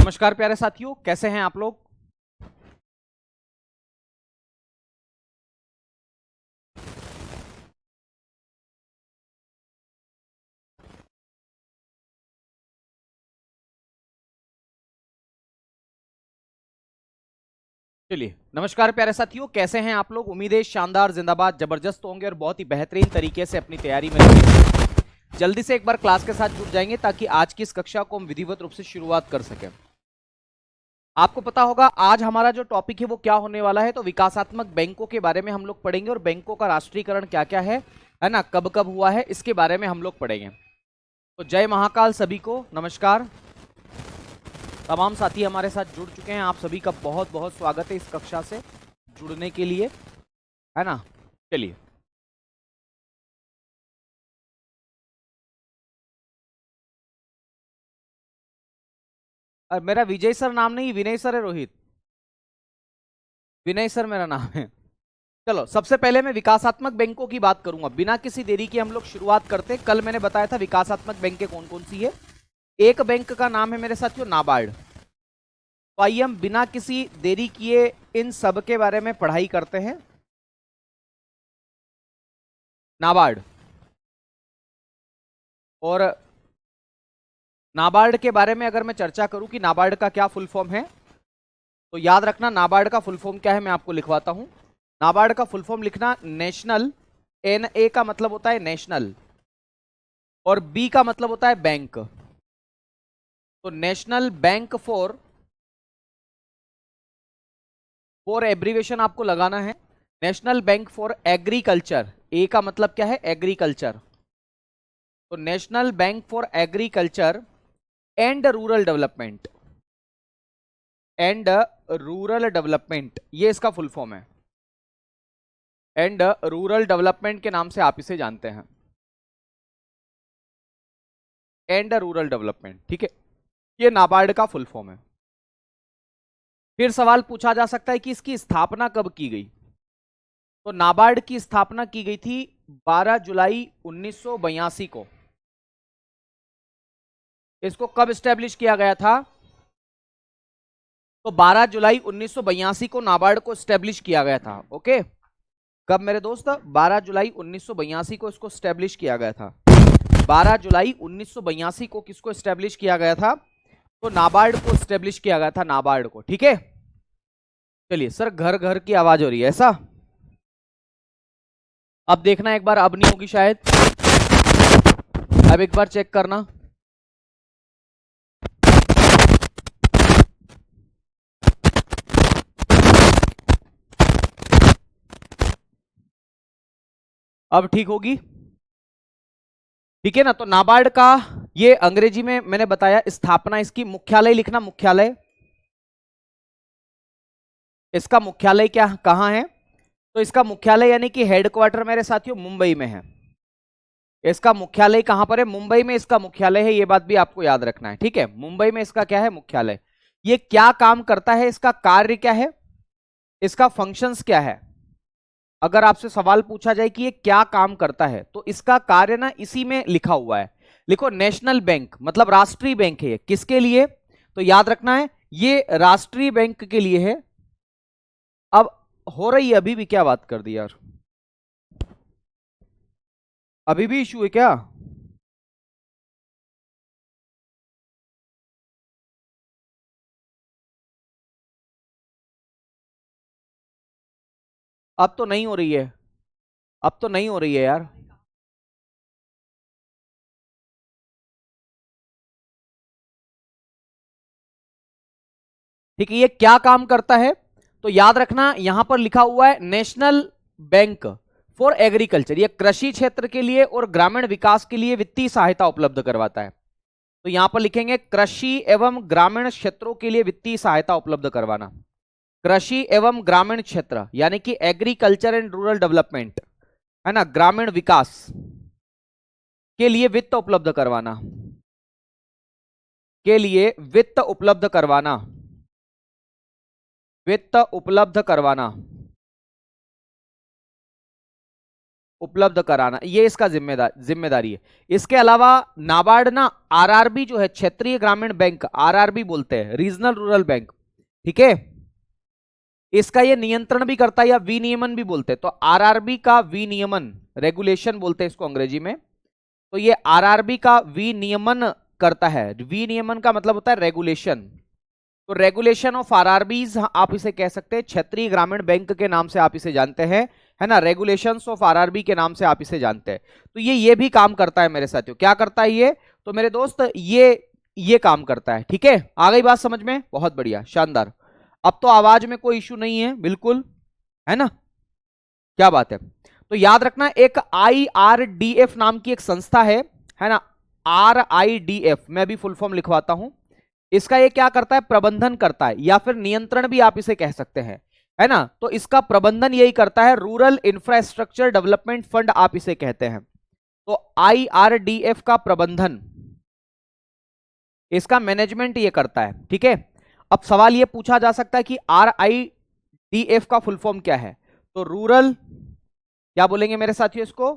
नमस्कार प्यारे साथियों, कैसे हैं आप लोग। चलिए, नमस्कार प्यारे साथियों, कैसे हैं आप लोग। उम्मीद है शानदार, जिंदाबाद, जबरदस्त होंगे और बहुत ही बेहतरीन तरीके से अपनी तैयारी में लगे हैं। जल्दी से एक बार क्लास के साथ जुड़ जाएंगे ताकि आज की इस कक्षा को हम विधिवत रूप से शुरुआत कर सकें। आपको पता होगा आज हमारा जो टॉपिक है वो क्या होने वाला है। तो विकासात्मक बैंकों के बारे में हम लोग पढ़ेंगे और बैंकों का राष्ट्रीयकरण क्या क्या है ना, कब कब हुआ है, इसके बारे में हम लोग पढ़ेंगे। तो जय महाकाल सभी को, नमस्कार। तमाम साथी हमारे साथ जुड़ चुके हैं, आप सभी का बहुत बहुत स्वागत है इस कक्षा से जुड़ने के लिए, है ना। चलिए, मेरा विजय सर नाम नहीं, विनय सर है, रोहित। विनय सर मेरा नाम है। चलो, सबसे पहले मैं विकासात्मक बैंकों की बात करूंगा, बिना किसी देरी की हम लोग शुरुआत करते। कल मैंने बताया था विकासात्मक बैंकें कौन कौन सी है। एक बैंक का नाम है मेरे साथियों नाबार्ड। तो आइए हम बिना किसी देरी किए इन सब के बारे में पढ़ाई करते हैं। नाबार्ड, और नाबार्ड के बारे में अगर मैं चर्चा करूं कि नाबार्ड का क्या फुल फॉर्म है, तो याद रखना नाबार्ड का फुल फॉर्म क्या है, मैं आपको लिखवाता हूं। नाबार्ड का फुल फॉर्म लिखना, नेशनल, एन ए का मतलब होता है नेशनल, और बी का मतलब होता है बैंक। तो नेशनल बैंक फॉर एब्रीवेशन आपको लगाना है नेशनल बैंक फॉर एग्रीकल्चर। ए का मतलब क्या है, एग्रीकल्चर। तो national bank for agriculture and rural development, and rural development, ये इसका फुल फॉर्म है। एंड रूरल डेवलपमेंट के नाम से आप इसे जानते हैं, एंड रूरल डेवलपमेंट, ठीक है। ये नाबार्ड का फुल फॉर्म है। फिर सवाल पूछा जा सकता है कि इसकी स्थापना कब की गई। तो नाबार्ड की स्थापना की गई थी 12 जुलाई 1982 को। इसको कब स्टैब्लिश किया गया था, तो 12 जुलाई 1982 को नाबार्ड को स्टैब्लिश किया गया था। ओके, कब मेरे दोस्त, 12 जुलाई 1982 को इसको स्टैब्लिश किया गया था। 12 जुलाई 1982 को किसको स्टैब्लिश किया गया था, तो नाबार्ड को स्टैब्लिश किया गया था, नाबार्ड को, ठीक है। चलिए सर, घर घर की आवाज हो रही है ऐसा। अब देखना एक बार, अब नहीं होगी शायद, अब एक बार चेक करना। अब ठीक होगी, ठीक है ना। तो नाबार्ड का ये अंग्रेजी में मैंने बताया स्थापना, इसकी मुख्यालय लिखना, मुख्यालय, इसका मुख्यालय क्या कहां है, तो इसका मुख्यालय यानी कि हेडक्वार्टर मेरे साथियों मुंबई में है। इसका मुख्यालय कहां पर है, मुंबई में इसका मुख्यालय है, ये बात भी आपको याद रखना है, ठीक है। मुंबई में इसका क्या है, मुख्यालय। ये क्या काम करता है, इसका कार्य क्या है, इसका फंक्शंस क्या है। अगर आपसे सवाल पूछा जाए कि ये क्या काम करता है, तो इसका कार्य ना इसी में लिखा हुआ है। लिखो नेशनल बैंक, मतलब राष्ट्रीय बैंक है। ये किसके लिए, तो याद रखना है ये राष्ट्रीय बैंक के लिए है। अब हो रही है, अभी भी क्या बात कर दी यार, अभी भी इशू है क्या। अब तो नहीं हो रही है, अब तो नहीं हो रही है यार। ठीक है, ये क्या काम करता है, तो याद रखना यहां पर लिखा हुआ है नेशनल बैंक फॉर एग्रीकल्चर। ये कृषि क्षेत्र के लिए और ग्रामीण विकास के लिए वित्तीय सहायता उपलब्ध करवाता है। तो यहां पर लिखेंगे कृषि एवं ग्रामीण क्षेत्रों के लिए वित्तीय सहायता उपलब्ध करवाना। कृषि एवं ग्रामीण क्षेत्र यानी कि एग्रीकल्चर एंड रूरल डेवलपमेंट, है ना, ग्रामीण विकास के लिए वित्त उपलब्ध करवाना, के लिए वित्त उपलब्ध करवाना, वित्त उपलब्ध करवाना। उपलब्ध कराना, ये इसका जिम्मेदारी है। इसके अलावा नाबार्ड ना आरआरबी जो है, क्षेत्रीय ग्रामीण बैंक, आरआरबी बोलते हैं, रीजनल रूरल बैंक, ठीक है, इसका ये नियंत्रण भी करता है या विनियमन भी बोलते हैं। तो आरआरबी का विनियमन, रेगुलेशन बोलते हैं इसको अंग्रेजी में, तो ये आरआरबी का विनियमन करता है। विनियमन का मतलब होता है रेगुलेशन। तो रेगुलेशन ऑफ आरआरबीज आप इसे कह सकते हैं, क्षेत्रीय ग्रामीण बैंक के नाम से आप इसे जानते हैं, है ना, रेगुलेशंस ऑफ आरआरबी के नाम से आप इसे जानते हैं। तो ये भी काम करता है मेरे साथियों। क्या करता है ये? तो मेरे दोस्त ये काम करता है, ठीक है। आ गई बात समझ में? बहुत बढ़िया, शानदार। अब तो आवाज में कोई इश्यू नहीं है, बिल्कुल, है ना, क्या बात है। तो याद रखना, एक IRDF नाम की एक संस्था है ना, RIDF, मैं भी फुल फॉर्म लिखवाता हूं। इसका ये क्या करता है? प्रबंधन करता है, या फिर नियंत्रण भी आप इसे कह सकते हैं, है ना। तो इसका प्रबंधन यही करता है, रूरल इंफ्रास्ट्रक्चर डेवलपमेंट फंड आप इसे कहते हैं। तो IRDF का प्रबंधन, इसका मैनेजमेंट ये करता है, ठीक है। अब सवाल ये पूछा जा सकता है कि RIDF का फुल फॉर्म क्या है? तो रूरल, क्या बोलेंगे मेरे साथियों इसको?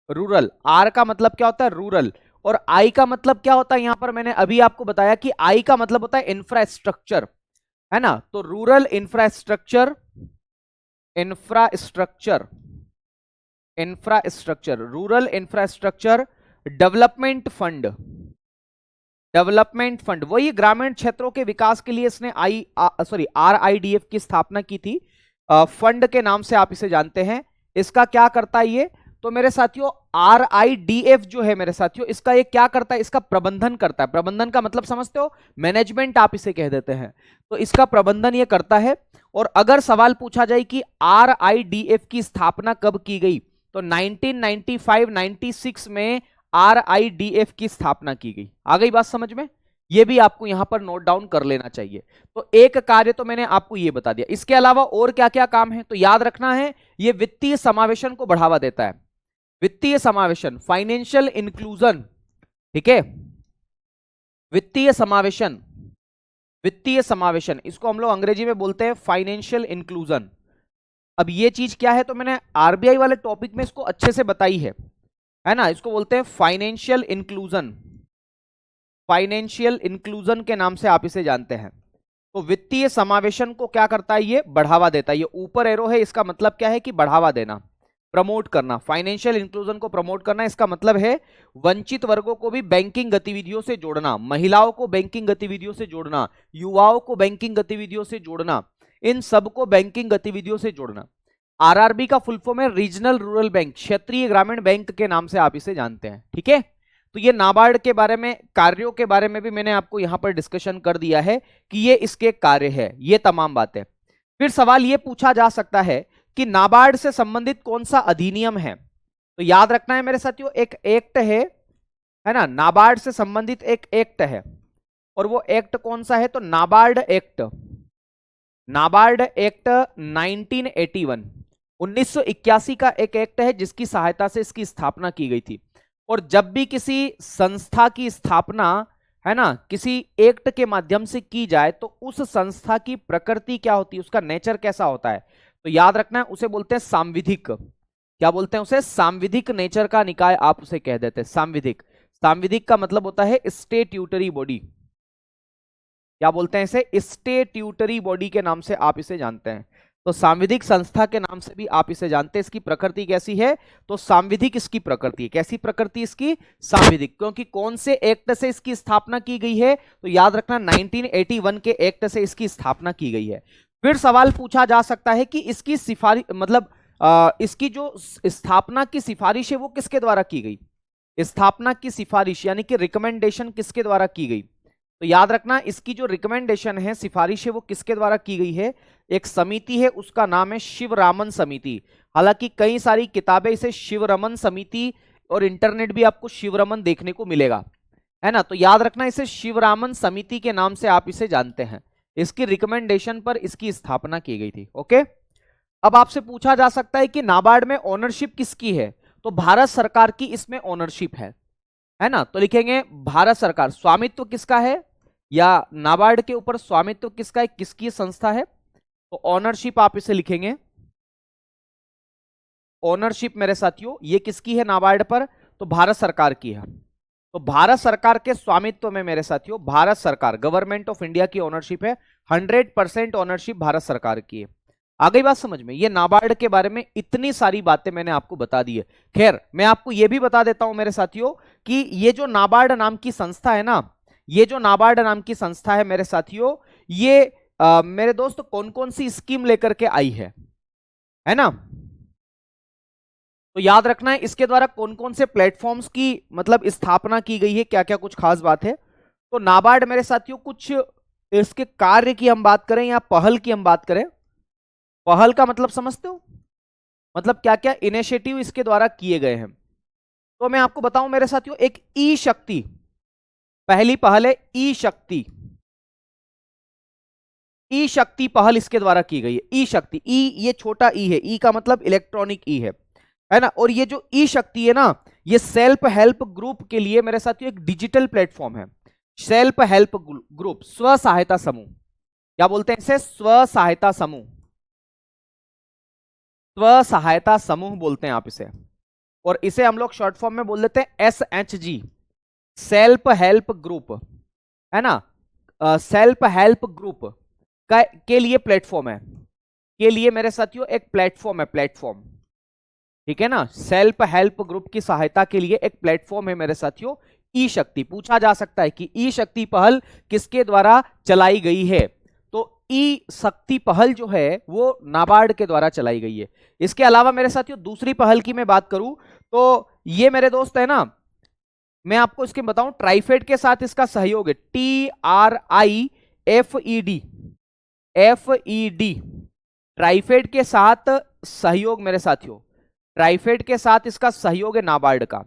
रूरल। R का मतलब क्या होता है? रूरल। और I का मतलब क्या होता है? यहां पर मैंने अभी आपको बताया कि I का मतलब होता है इंफ्रास्ट्रक्चर, है ना। तो rural infrastructure, rural infrastructure development fund, वही ग्रामीण क्षेत्रों के विकास के लिए इसने RIDF की स्थापना की थी। फंड के नाम से आप इसे जानते हैं। इसका क्या करता है ये? तो मेरे साथियों RIDF जो है मेरे साथियों, इसका ये क्या करता है? इसका प्रबंधन करता है। प्रबंधन का मतलब समझते हो? मैनेजमेंट आप इसे कह देते हैं। तो इसका प्रबंधन ये करता है। और अगर सवाल पूछा जाए कि RIDF की स्थापना कब की गई, तो 1995-96 में RIDF की स्थापना की गई। आ गई बात समझ में? ये भी आपको यहां पर नोट डाउन कर लेना चाहिए। तो एक कार्य तो मैंने आपको ये बता दिया। इसके अलावा और क्या क्या काम है? तो याद रखना है, ये वित्तीय समावेशन को बढ़ावा देता है। वित्तीय समावेशन, फाइनेंशियल इंक्लूजन, ठीक है। वित्तीय समावेशन, इसको हम लोग अंग्रेजी में बोलते हैं फाइनेंशियल इंक्लूजन। अब ये चीज क्या है? तो मैंने आरबीआई वाले टॉपिक में इसको अच्छे से बताई है ना। इसको बोलते हैं फाइनेंशियल इंक्लूजन, के नाम से आप इसे जानते हैं। तो वित्तीय समावेशन को क्या करता है? ये बढ़ावा देता है। ये ऊपर एरो है, इसका मतलब क्या है? कि बढ़ावा देना, प्रमोट करना। फाइनेंशियल इंक्लूजन को प्रमोट करना, इसका मतलब है वंचित वर्गों को भी बैंकिंग गतिविधियों से जोड़ना, महिलाओं को बैंकिंग गतिविधियों से जोड़ना, युवाओं को बैंकिंग गतिविधियों से जोड़ना, इन सबको बैंकिंग गतिविधियों से जोड़ना। आरआरबी का फुल फॉर्म है रीजनल रूरल बैंक, क्षेत्रीय ग्रामीण बैंक के नाम से आप इसे जानते हैं, ठीक है। तो ये नाबार्ड के बारे में, कार्यों के बारे में भी मैंने आपको यहां पर डिस्कशन कर दिया है कि ये इसके कार्य है, ये तमाम बातें। फिर सवाल ये पूछा जा सकता है कि नाबार्ड से संबंधित कौन सा अधिनियम है? तो याद रखना है मेरे साथियों, एक एक्ट है ना, नाबार्ड से संबंधित एक एक्ट है। और वो एक्ट कौन सा है? तो नाबार्ड एक्ट 1981, 1981 का एक एक्ट है, जिसकी सहायता से इसकी स्थापना की गई थी। और जब भी किसी संस्था की स्थापना, है ना, किसी एक्ट के माध्यम से की जाए, तो उस संस्था की प्रकृति क्या होती है, उसका नेचर कैसा होता है? तो याद रखना है, उसे बोलते हैं सांविधिक। क्या बोलते हैं उसे? सांविधिक नेचर का निकाय आप उसे कह देते हैं, सांविधिक। सांविधिक का मतलब होता है स्टेट्यूटरी बॉडी। क्या बोलते हैं इसे? स्टेट्यूटरी बॉडी के नाम से आप इसे जानते हैं। तो सांविधिक संस्था के नाम से भी आप इसे जानते हैं। इसकी प्रकृति कैसी है? तो सांविधिक इसकी प्रकृति। कैसी प्रकृति इसकी? सांविधिक। क्योंकि कौन से एक्ट से इसकी स्थापना की गई है? तो याद रखना 1981 के एक्ट से इसकी स्थापना की गई है। फिर सवाल पूछा जा सकता है कि इसकी सिफारिश, मतलब इसकी जो स्थापना की सिफारिश है वो किसके द्वारा की गई? स्थापना की सिफारिश यानी कि रिकमेंडेशन किसके द्वारा की गई? तो याद रखना, इसकी जो रिकमेंडेशन है, सिफारिश है, वो किसके द्वारा की गई है? एक समिति है, उसका नाम है शिवरामन समिति। हालांकि कई सारी किताबें इसे शिवरमन समिति, और इंटरनेट भी आपको शिवरमन देखने को मिलेगा, है ना। तो याद रखना, इसे शिवरामन समिति के नाम से आप इसे जानते हैं। इसकी रिकमेंडेशन पर इसकी स्थापना की गई थी, ओके। अब आपसे पूछा जा सकता है कि नाबार्ड में ओनरशिप किसकी है? तो भारत सरकार की इसमें ओनरशिप है ना। तो लिखेंगे भारत सरकार। स्वामित्व किसका है, या नाबार्ड के ऊपर स्वामित्व किसका है, किसकी संस्था है? तो ओनरशिप आप इसे लिखेंगे, ओनरशिप मेरे साथियों ये किसकी है नाबार्ड पर? तो भारत सरकार की है। तो भारत सरकार के स्वामित्व में मेरे साथियों भारत सरकार, गवर्नमेंट ऑफ इंडिया की ओनरशिप है। 100% ओनरशिप भारत सरकार की है। आ गई बात समझ में? ये नाबार्ड के बारे में इतनी सारी बातें मैंने आपको बता दी है। खैर मैं आपको ये भी बता देता हूं मेरे साथियों कि ये जो नाबार्ड नाम की संस्था है ना, ये जो नाबार्ड नाम की संस्था है मेरे साथियों, ये मेरे दोस्त कौन कौन सी स्कीम लेकर के आई है ना? तो याद रखना है इसके द्वारा कौन कौन से प्लेटफॉर्म्स की मतलब स्थापना की गई है, क्या क्या कुछ खास बात है। तो नाबार्ड मेरे साथियों कुछ इसके कार्य की हम बात करें या पहल की हम बात करें, पहल का मतलब समझते हो? मतलब क्या क्या इनिशिएटिव इसके द्वारा किए गए हैं। तो मैं आपको बताऊं मेरे साथियों, एक ई शक्ति पहली पहल है। ई शक्ति, ई शक्ति पहल इसके द्वारा की गई है। ई शक्ति, ई ये छोटा ई है, ई का मतलब इलेक्ट्रॉनिक ई है ना? और ये जो ई शक्ति है ना, ये सेल्फ हेल्प ग्रुप के लिए मेरे साथियों एक डिजिटल प्लेटफॉर्म है। सेल्फ हेल्प ग्रुप, स्व सहायता समूह, क्या बोलते हैं इसे? स्व सहायता समूह, स्व सहायता समूह बोलते हैं आप इसे। और इसे हम लोग शॉर्ट फॉर्म में बोल देते हैं SHG, सेल्फ हेल्प ग्रुप, है ना? सेल्फ हेल्प ग्रुप के लिए प्लेटफॉर्म है, के लिए मेरे साथियों एक प्लेटफॉर्म है, प्लेटफॉर्म, ठीक है ना? सेल्फ हेल्प ग्रुप की सहायता के लिए एक प्लेटफॉर्म है मेरे साथियों ई शक्ति। पूछा जा सकता है कि ई शक्ति पहल किसके द्वारा चलाई गई है? तो ई शक्ति पहल जो है वो नाबार्ड के द्वारा चलाई गई है। इसके अलावा मेरे साथियों दूसरी पहल की मैं बात करूं तो ये मेरे दोस्त है ना, मैं आपको इसके बताऊं, ट्राइफेड के साथ इसका सहयोग है। TRIFED, ट्राइफेड के साथ सहयोग मेरे साथियों, ट्राइफेड के साथ इसका सहयोग है नाबार्ड का।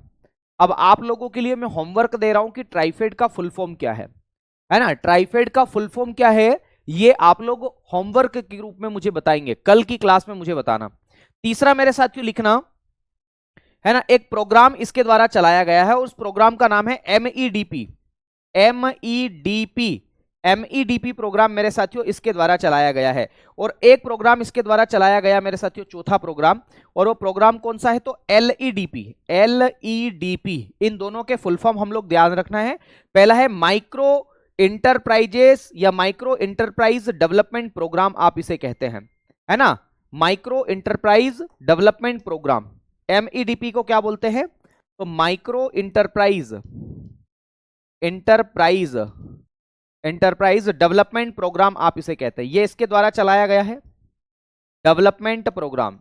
अब आप लोगों के लिए मैं होमवर्क दे रहा हूं कि ट्राइफेड का फुल फॉर्म क्या है ना? ट्राइफेड का फुल फॉर्म क्या है ये आप लोग होमवर्क के रूप में मुझे बताएंगे, कल की क्लास में मुझे बताना। तीसरा मेरे साथियों लिखना है ना, एक प्रोग्राम इसके द्वारा चलाया गया है, उस प्रोग्राम का नाम है MEDP। MEDP प्रोग्राम मेरे साथियों इसके द्वारा चलाया गया है। और एक प्रोग्राम इसके द्वारा चलाया गया मेरे साथियों, चौथा प्रोग्राम, और वो प्रोग्राम कौन सा है? तो LEDP। इन दोनों के फुल फॉर्म हम लोग ध्यान रखना है। पहला है माइक्रो इंटरप्राइजेस या माइक्रो इंटरप्राइज डेवलपमेंट प्रोग्राम आप इसे कहते हैं, है ना? Micro enterprise development programme, MEDP को क्या बोलते हैं? तो माइक्रो इंटरप्राइज डेवलपमेंट प्रोग्राम आप इसे कहते हैं। ये इसके द्वारा चलाया गया है डेवलपमेंट प्रोग्राम।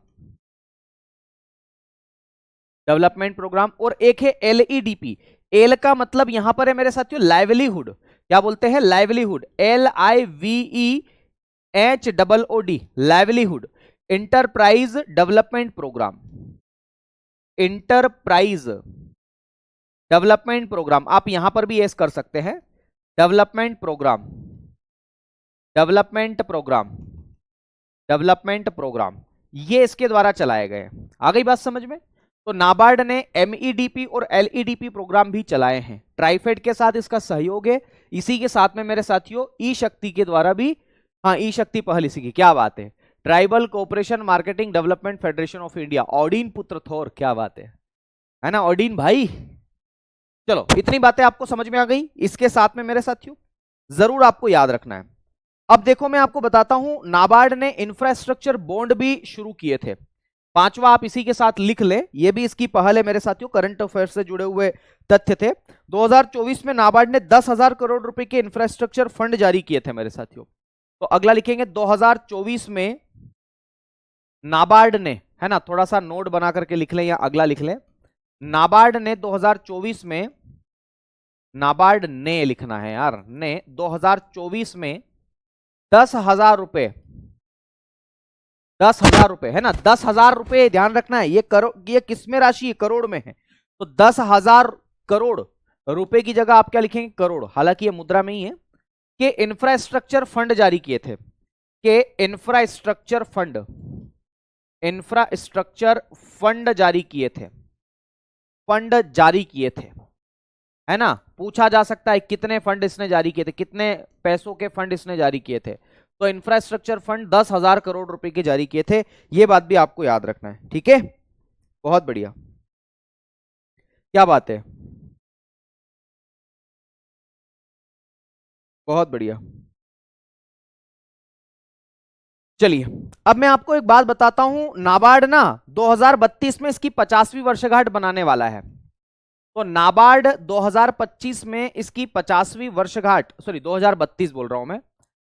और एक है LEDP। एल का मतलब यहां पर है मेरे साथियों लाइवलीहुड, क्या बोलते हैं? Livelihood, LIVEHOOD, livelihood enterprise development programme. Enterprise development programme आप यहां पर भी एस कर सकते हैं, डेवलपमेंट प्रोग्राम, ये इसके द्वारा चलाए गए। आ गई बात समझ में? तो नाबार्ड ने MEDP और LEDP प्रोग्राम भी चलाए हैं, ट्राइफेड के साथ इसका सहयोग है। इसी के साथ में मेरे साथियों ई शक्ति के द्वारा भी, हाँ ई शक्ति पहल इसी की, क्या बात है? Tribal cooperation marketing development federation of India, ऑडिन पुत्र थोर, क्या बात है ना ऑडिन भाई? चलो इतनी बातें आपको समझ में आ गई। इसके साथ में मेरे साथियों जरूर आपको याद रखना है। अब देखो मैं आपको बताता हूं, नाबार्ड ने इंफ्रास्ट्रक्चर बॉन्ड भी शुरू किए थे। पांचवा आप इसी के साथ लिख ले, ये भी इसकी पहल है मेरे साथियों, करंट अफेयर से जुड़े हुए तथ्य थे। 2024 में नाबार्ड ने 10,000 करोड़ रुपए के इंफ्रास्ट्रक्चर फंड जारी किए थे मेरे साथियों। तो अगला लिखेंगे 2024 में नाबार्ड ने, है ना, थोड़ा सा नोट बना करके लिख लें या अगला लिख लें। नाबार्ड ने 2024 में, नाबार्ड ने लिखना है यार, ने 2024 में 10,000 रुपए, 10,000 रुपए, है ना, 10,000 रुपए ध्यान रखना है। ये करोड़, ये किस में राशि है? करोड़ में है। तो 10,000 करोड़ रुपए की जगह आप क्या लिखेंगे? करोड़, हालांकि ये मुद्रा में ही है। के इंफ्रास्ट्रक्चर फंड जारी किए थे, के इंफ्रास्ट्रक्चर फंड जारी किए थे, फंड जारी किए थे, है ना? पूछा जा सकता है कितने फंड इसने जारी किए थे, कितने पैसों के फंड इसने जारी किए थे। तो इंफ्रास्ट्रक्चर फंड 10,000 करोड़ रुपए के जारी किए थे, ये बात भी आपको याद रखना है, ठीक है? बहुत बढ़िया, क्या बात है, बहुत बढ़िया। चलिए, अब मैं आपको एक बात बताता हूं, नाबार्ड ना 2032 में इसकी 50वीं वर्षगांठ बनाने वाला है। तो नाबार्ड 2025 में इसकी 50वीं वर्षगांठ, सॉरी 2032 बोल रहा हूं मैं,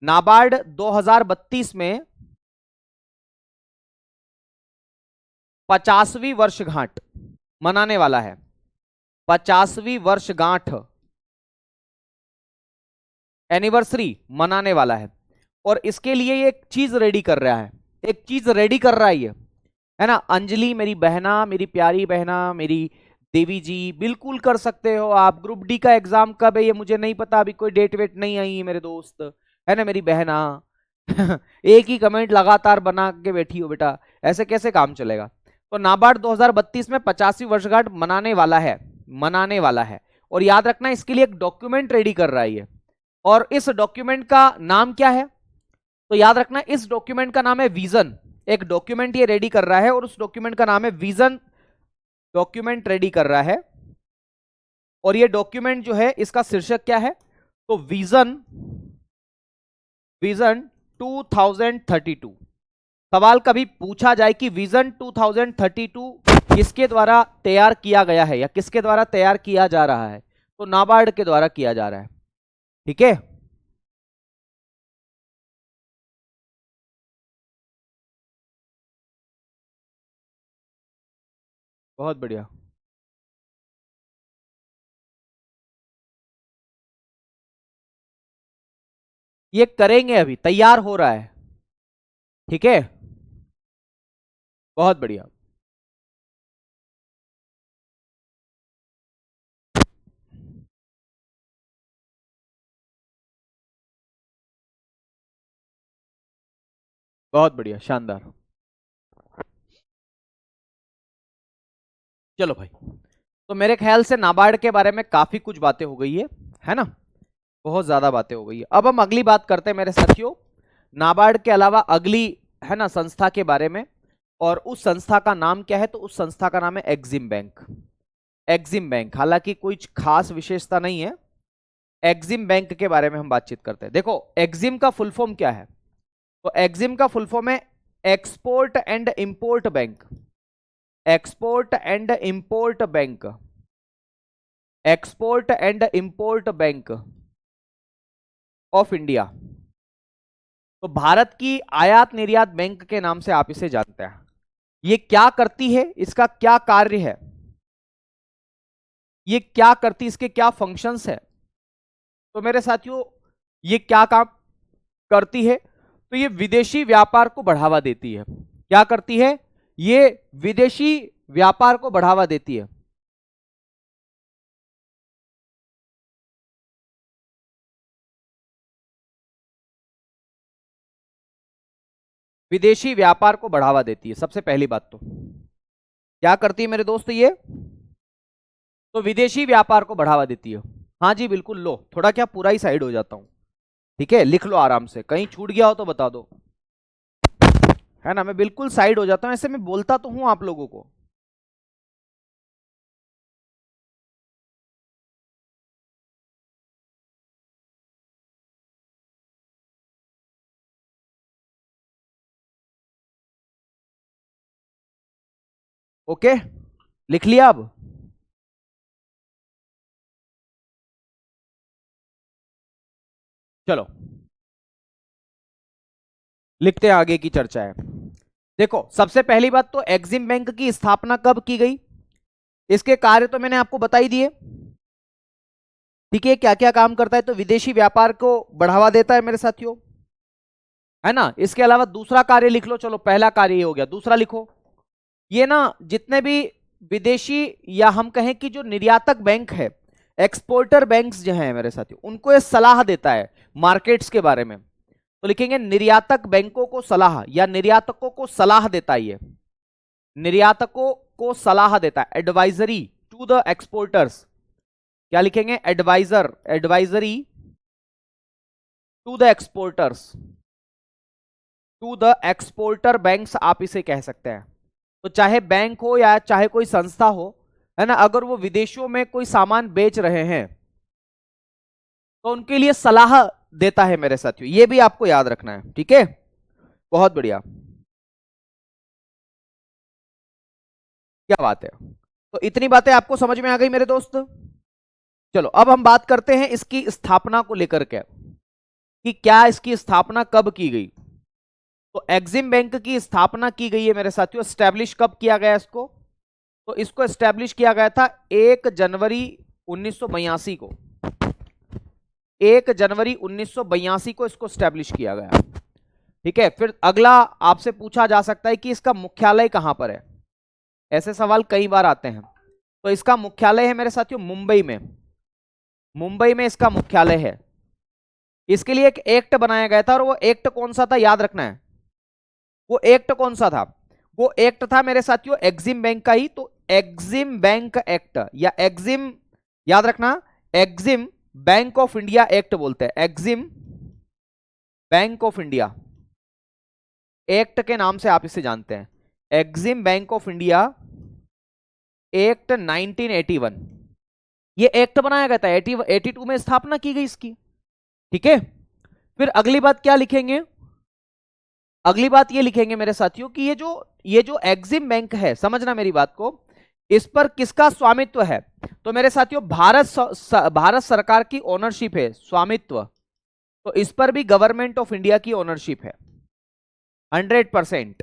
नाबार्ड 2032 में 50वीं वर्षगांठ मनाने वाला है। 50वीं वर्षगांठ, एनिवर्सरी मनाने वाला है। और इसके लिए ये एक चीज रेडी कर रहा है, एक चीज रेडी कर रहा है ये, है ना। अंजलि मेरी बहना, मेरी प्यारी बहना, मेरी देवी जी, बिल्कुल कर सकते हो आप। ग्रुप डी का एग्जाम कब है ये मुझे नहीं पता, अभी कोई डेट वेट नहीं आई है मेरे दोस्त, है ना मेरी बहना। एक ही कमेंट लगातार बना के बैठी हो बेटा, ऐसे कैसे काम चलेगा। तो नाबार्ड 2032 में 50वीं वर्षगांठ मनाने वाला है, मनाने वाला है। और याद रखना इसके लिए एक डॉक्यूमेंट रेडी कर रहा है ये। और इस डॉक्यूमेंट का नाम क्या है, तो याद रखना इस डॉक्यूमेंट का नाम है विजन। एक डॉक्यूमेंट ये रेडी कर रहा है और उस डॉक्यूमेंट का नाम है विजन, डॉक्यूमेंट रेडी कर रहा है। और ये डॉक्यूमेंट जो है इसका शीर्षक क्या है, तो विजन, विजन 2032। सवाल कभी पूछा जाए कि विजन 2032 किसके द्वारा तैयार किया गया है या किसके द्वारा तैयार किया जा रहा है, तो नाबार्ड के द्वारा किया जा रहा है। ठीक है, बहुत बढ़िया। ये करेंगे, अभी तैयार हो रहा है। ठीक है, बहुत बढ़िया। बहुत बढ़िया, शानदार। चलो भाई, तो मेरे ख्याल से नाबार्ड के बारे में काफी कुछ बातें हो गई है ना, बहुत ज्यादा बातें हो गई है। अब हम अगली बात करते हैं मेरे साथियों, नाबार्ड के अलावा अगली, है ना, संस्था के बारे में। और उस संस्था का नाम क्या है, तो उस संस्था का नाम है एग्जिम बैंक। एग्जिम बैंक, हालांकि कुछ खास विशेषता नहीं है। एग्जिम बैंक के बारे में हम बातचीत करते हैं। देखो एग्जिम का फुल फॉर्म क्या है, तो एग्जिम का फुल फॉर्म है export and import bank. Export and import bank, export and import bank of India. तो भारत की आयात निर्यात बैंक के नाम से आप इसे जानते हैं। ये क्या करती है, इसका क्या कार्य है, ये क्या करती, इसके क्या फंक्शंस है, तो मेरे साथियों ये क्या काम करती है, तो ये विदेशी व्यापार को बढ़ावा देती है। क्या करती है, ये विदेशी व्यापार को बढ़ावा देती है। विदेशी व्यापार को बढ़ावा देती है, सबसे पहली बात तो क्या करती है मेरे दोस्त ये, तो विदेशी व्यापार को बढ़ावा देती है। हाँ जी बिल्कुल, लो थोड़ा क्या पूरा ही साइड हो जाता हूं, ठीक है, लिख लो आराम से, कहीं छूट गया हो तो बता दो, है ना। मैं बिल्कुल साइड हो जाता हूं, ऐसे मैं बोलता तो हूं आप लोगों को। ओके, लिख लिया अब। चलो लिखते हैं, आगे की चर्चा है। देखो सबसे पहली बात तो एग्जिम बैंक की स्थापना कब की गई, इसके कार्य तो मैंने आपको बता ही दिए। ठीक है, क्या क्या काम करता है, तो विदेशी व्यापार को बढ़ावा देता है मेरे साथियों, है ना। इसके अलावा दूसरा कार्य लिख लो, चलो पहला कार्य ये हो गया, दूसरा लिखो। ये ना जितने भी विदेशी या हम कहें कि जो निर्यातक बैंक है, एक्सपोर्टर बैंक्स जो हैं मेरे साथियों, उनको ये सलाह देता है मार्केट्स के बारे में। तो लिखेंगे निर्यातक बैंकों को सलाह, या निर्यातकों को सलाह देता है ये, निर्यातकों को सलाह देता है, एडवाइजरी टू द एक्सपोर्टर्स। क्या लिखेंगे, adviser, advisory to the exporters, to the exporter banks आप इसे कह सकते हैं। तो चाहे बैंक हो या चाहे कोई संस्था हो, है ना, अगर वो विदेशों में कोई सामान बेच रहे हैं तो उनके लिए सलाह देता है मेरे साथियों। ये भी आपको याद रखना है, ठीक है। बहुत बढ़िया, क्या बात है। तो इतनी बातें आपको समझ में आ गई मेरे दोस्त। चलो अब हम बात करते हैं इसकी स्थापना को लेकर के, कि क्या इसकी स्थापना कब की गई। तो एग्जिम बैंक की स्थापना की गई है मेरे साथियों। स्टैब्लिश कब किया गया इसको? तो इसको स्टैब्लिश किया गया था 1 जनवरी 1982 को। 1 जनवरी 1982 को इसको स्टैब्लिश किया गया, ठीक है। फिर अगला आपसे पूछा जा सकता है कि इसका मुख्यालय कहां पर है। ऐसे सवाल कई बार आते हैं। तो इसका मुख्यालय है मेरे साथियों मुंबई में। मुंबई में इसका मुख्यालय है। इसके लिए एक एक्ट बनाया गया था, और वो एक्ट कौन सा था याद रखना है। वो एक्ट कौन सा था? वो एक्ट था मेरे साथियों एग्जिम बैंक का ही। तो एग्जिम बैंक एक्ट या एग्जिम, याद रखना, EXIM bank of India act बोलते हैं। EXIM bank of India act के नाम से आप इसे जानते हैं। EXIM bank of India act 1981, ये एक्ट बनाया गया था। 82 में स्थापना की गई इसकी, ठीक है। फिर अगली बात क्या लिखेंगे? अगली बात ये लिखेंगे मेरे साथियों कि ये जो एग्जिम बैंक है, समझना मेरी बात को, इस पर किसका स्वामित्व है? तो मेरे साथियों भारत सरकार की ओनरशिप है, स्वामित्व। तो इस पर भी गवर्नमेंट ऑफ इंडिया की ओनरशिप है। 100%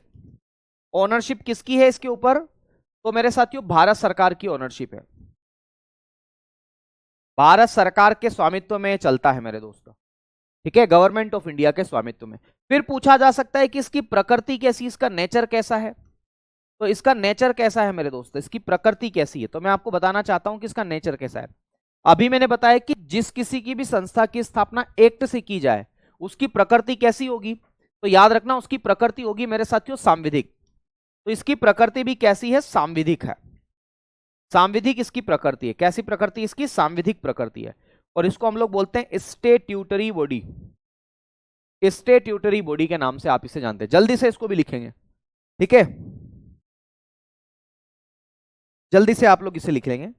ओनरशिप किसकी है इसके ऊपर? तो मेरे साथियों भारत सरकार की ओनरशिप है। भारत सरकार के स्वामित्व में चलता है मेरे दोस्तों, ठीक है, गवर्नमेंट ऑफ इंडिया के स्वामित्व में। फिर पूछा जा सकता है कि इसकी प्रकृति कैसी, इसका नेचर कैसा है। तो इसका नेचर कैसा है मेरे दोस्तों, इसकी प्रकृति कैसी है? तो मैं आपको बताना चाहता हूं कि इसका नेचर कैसा है। अभी मैंने बताया कि जिस किसी की भी संस्था की स्थापना एक्ट से की जाए, उसकी प्रकृति कैसी होगी? तो याद रखना, उसकी प्रकृति होगी मेरे साथियों सांविधिक। तो इसकी प्रकृति भी कैसी है? सांविधिक है। सांविधिक इसकी प्रकृति है। कैसी प्रकृति इसकी? सांविधिक प्रकृति है। और इसको हम लोग बोलते हैं स्टेट्यूटरी बॉडी। स्टेट्यूटरी बॉडी के नाम से आप इसे जानते हैं। जल्दी से इसको भी लिखेंगे, ठीक है, जल्दी से आप लोग इसे लिख लेंगे।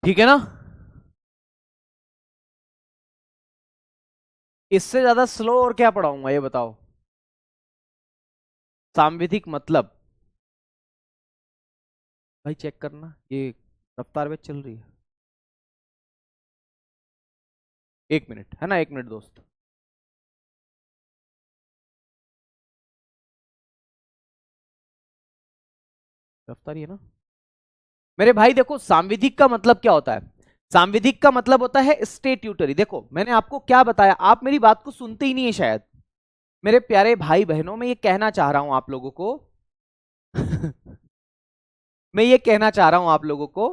ठीक है ना? इससे ज्यादा स्लो और क्या पढ़ाऊंगा ये बताओ। सांविधिक मतलब भाई चेक करना, ये रफ्तार में चल रही है। 1 मिनट, है ना, 1 मिनट दोस्त। रफ्तार है ना मेरे भाई। देखो सांविधिक का मतलब क्या होता है? सांविधिक का मतलब होता है स्टेट्यूटरी। देखो मैंने आपको क्या बताया, आप मेरी बात को सुनते ही नहीं है शायद। मेरे प्यारे भाई बहनों, मैं ये कहना चाह रहा हूं आप लोगों को मैं ये कहना चाह रहा हूं आप लोगों को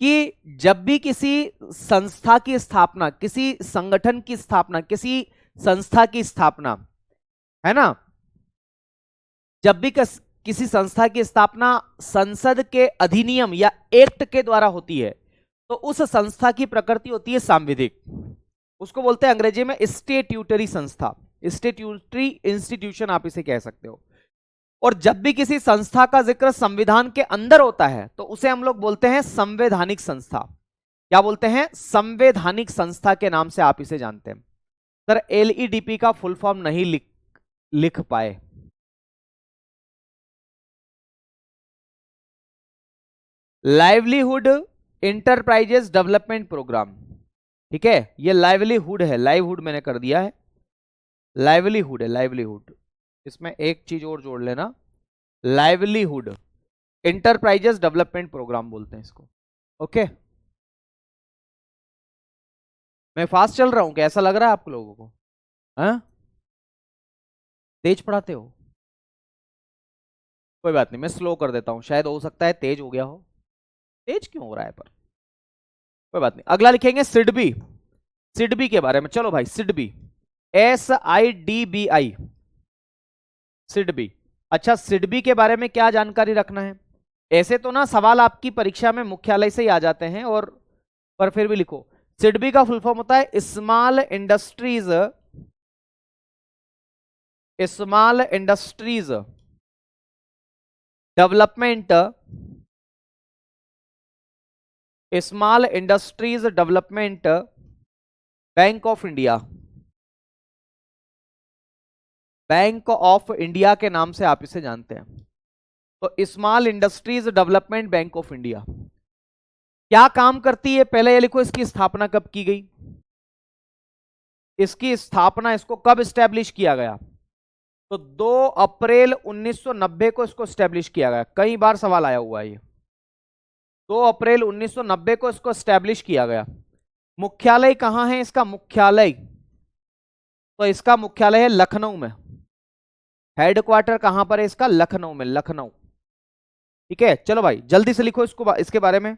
कि जब भी किसी संस्था की स्थापना, किसी संगठन की स्थापना, किसी संस्था की स्थापना, है ना, जब भी किसी संस्था की स्थापना संसद के अधिनियम या एक्ट के द्वारा होती है, तो उस संस्था की प्रकृति होती है सांविधिक। उसको बोलते हैं अंग्रेजी में स्टेट्यूटरी संस्था, स्टेट्यूटरी इंस्टीट्यूशन आप इसे कह सकते हो। और जब भी किसी संस्था का जिक्र संविधान के अंदर होता है, तो उसे हम लोग बोलते हैं संवैधानिक संस्था। क्या बोलते हैं? संवैधानिक संस्था के नाम से आप इसे जानते हैं। सर एलईडीपी का फुल फॉर्म नहीं लिख पाए। लाइवलीहुड इंटरप्राइजेस डेवलपमेंट प्रोग्राम, ठीक है, ये लाइवलीहुड है, लाइवहुड मैंने कर दिया है, लाइवलीहुड है, लाइवलीहुड। इसमें एक चीज और जोड़ लेना, लाइवलीहुड इंटरप्राइजेस डेवलपमेंट प्रोग्राम बोलते हैं इसको। ओके, मैं फास्ट चल रहा हूं क्या? ऐसा लग रहा है आप लोगों को? हाँ, तेज पढ़ाते हो? कोई बात नहीं, मैं स्लो कर देता हूं, शायद हो सकता है तेज हो गया हो। तेज क्यों हो रहा है पर, कोई बात नहीं। अगला लिखेंगे सिडबी। सिडबी के बारे में, चलो भाई सिडबी, SIDBI, सिडबी। अच्छा, सिडबी के बारे में क्या जानकारी रखना है? ऐसे तो ना सवाल आपकी परीक्षा में मुख्यालय से ही आ जाते हैं, और पर फिर भी लिखो। सिडबी का फुल फॉर्म होता है small industries, small industries development, small industries development bank of India. Bank of India के नाम से आप इसे जानते हैं। तो small industries development bank of India क्या काम करती है? पहले ये लिखो, इसकी स्थापना कब की गई? इसकी स्थापना, इसको कब स्टैब्लिश किया गया? तो 2 अप्रैल 1990 को इसको स्टैब्लिश किया गया। कई बार सवाल आया हुआ है ये। 2 अप्रैल 1990 को इसको स्टैब्लिश किया गया। मुख्यालय कहां है इसका? मुख्यालय, तो इसका मुख्यालय है लखनऊ में। हेडक्वार्टर कहां पर है इसका? लखनऊ में, लखनऊ। ठीक है, चलो भाई जल्दी से लिखो इसको, इसके बारे में।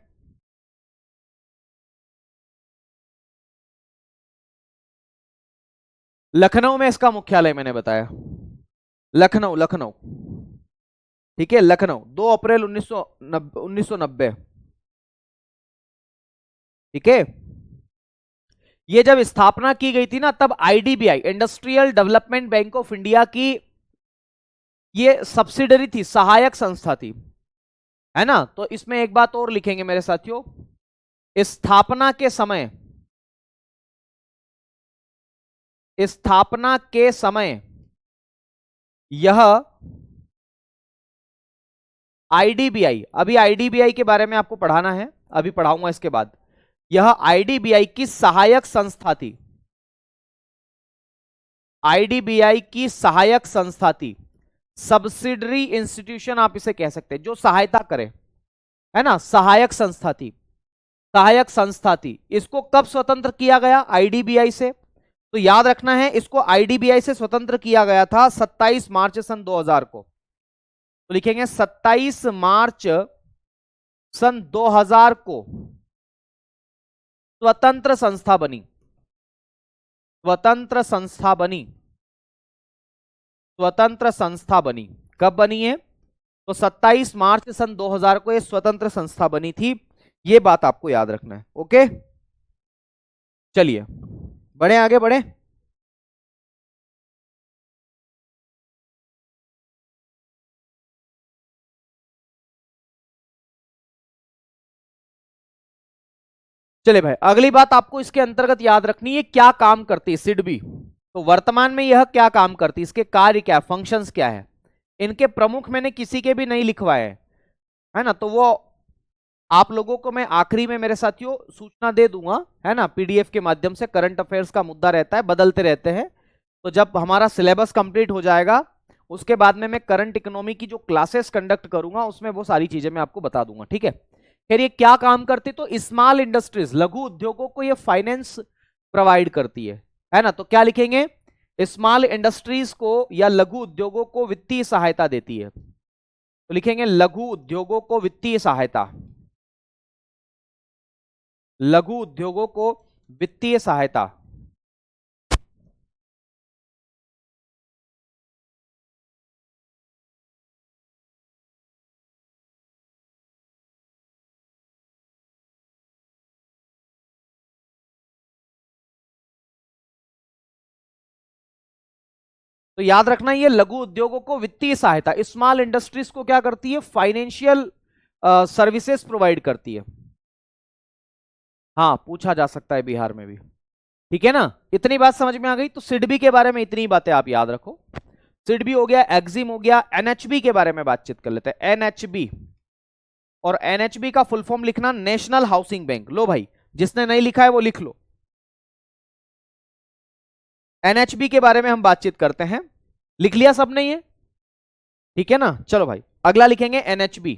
लखनऊ में इसका मुख्यालय मैंने बताया, लखनऊ, लखनऊ। ठीक है, लखनऊ, 2 अप्रैल 1990। ठीक है, ये जब स्थापना की गई थी ना, तब IDBI, industrial development bank of India की ये सब्सिडरी थी, सहायक संस्था थी, है ना। तो इसमें एक बात और लिखेंगे मेरे साथियों, स्थापना के समय, स्थापना के समय यह IDBI, अभी IDBI के बारे में आपको पढ़ाना है, अभी पढ़ाऊंगा इसके बाद, यह IDBI की सहायक संस्था थी, IDBI की सहायक संस्था थी, सब्सिडरी इंस्टीट्यूशन आप इसे कह सकते हैं, जो सहायता करे, है ना, सहायक संस्था थी, सहायक संस्था थी। इसको कब स्वतंत्र किया गया IDBI से? तो याद रखना है, इसको IDBI से स्वतंत्र किया गया था 27 मार्च सन 2000 को। तो लिखेंगे 27 मार्च सन 2000 को स्वतंत्र संस्था बनी, स्वतंत्र संस्था बनी, स्वतंत्र संस्था बनी। कब बनी है? तो 27 मार्च सन 2000 को यह स्वतंत्र संस्था बनी थी। यह बात आपको याद रखना है। ओके, चलिए बढ़े, आगे बढ़े। चलिए भाई, अगली बात आपको इसके अंतर्गत याद रखनी है, क्या काम करती है सिडबी। तो वर्तमान में यह क्या काम करती है, इसके कार्य क्या, फंक्शंस क्या है। इनके प्रमुख मैंने किसी के भी नहीं लिखवाए, है ना, तो वो आप लोगों को मैं आखिरी में मेरे साथियों सूचना दे दूंगा, है ना, PDF के माध्यम से। करंट अफेयर्स का मुद्दा रहता है, बदलते रहते हैं, तो जब हमारा सिलेबस कंप्लीट हो जाएगा उसके बाद में मैं करंट इकोनॉमी की जो क्लासेस कंडक्ट करूंगा उसमें वो सारी चीजें मैं आपको बता दूंगा। ठीक है, फिर ये क्या काम करती, तो स्मॉल इंडस्ट्रीज, लघु उद्योगों को ये फाइनेंस प्रोवाइड करती है ना। तो क्या लिखेंगे? स्मॉल इंडस्ट्रीज को या लघु उद्योगों को वित्तीय सहायता देती है। तो लिखेंगे लघु उद्योगों को वित्तीय सहायता, लघु उद्योगों को वित्तीय सहायता। तो याद रखना, ये लघु उद्योगों को वित्तीय सहायता, स्मॉल इंडस्ट्रीज को क्या करती है? फाइनेंशियल सर्विसेज प्रोवाइड करती है। हाँ, पूछा जा सकता है बिहार में भी। ठीक है ना, इतनी बात समझ में आ गई। तो सिडबी के बारे में इतनी बातें आप याद रखो। सिडबी हो गया, एक्जिम हो गया। NHB के बारे में बातचीत कर लेते हैं। NHB, और NHB का फुल फॉर्म लिखना नेशनल हाउसिंग बैंक। लो भाई, जिसने नहीं लिखा है वो लिख लो। NHB के बारे में हम बातचीत करते हैं, लिख लिया सबने ये? ठीक है ना, चलो भाई अगला लिखेंगे NHB,